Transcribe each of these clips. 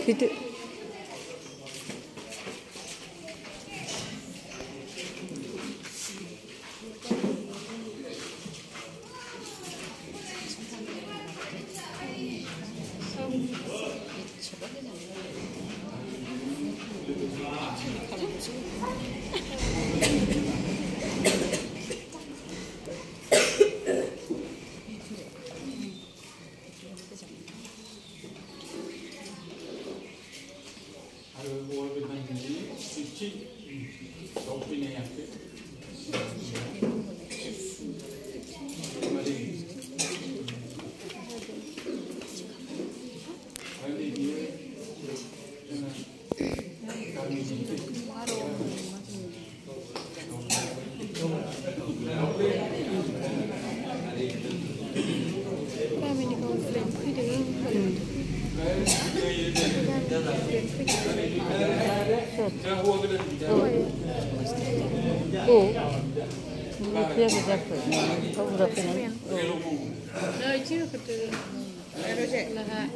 Gitu. Dia bisa kau berapa ni? Dah cium betul. Ada cek lah.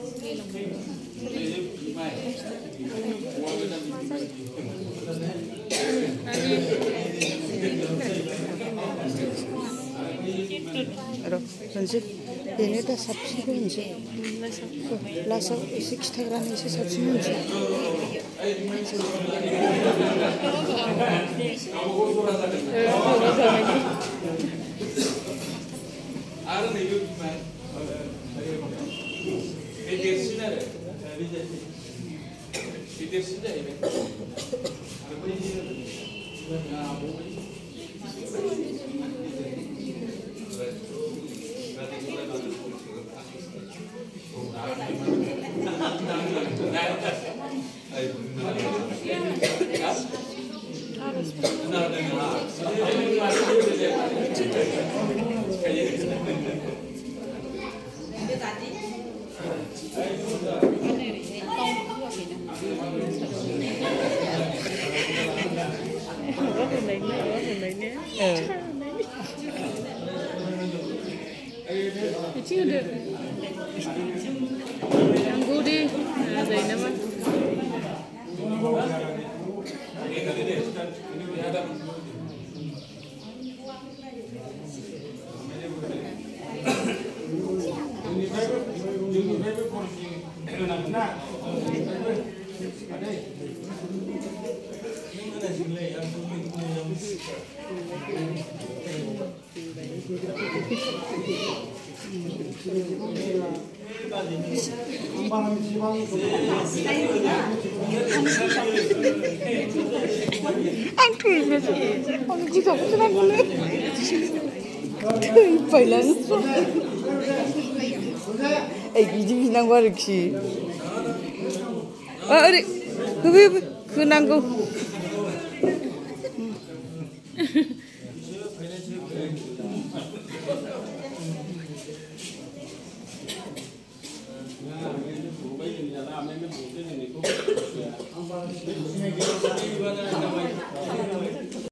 Aduh, lanjut. Ini dah sabsi lanjut. Lasak isi Instagram isi sabsi lanjut. Itu ada anggur di ada ini mah. Anh thủy là ông chỉ có cái này thôi. Thủy phải là ấy cái gì năng quá được gì? Đi, cứ năng cô.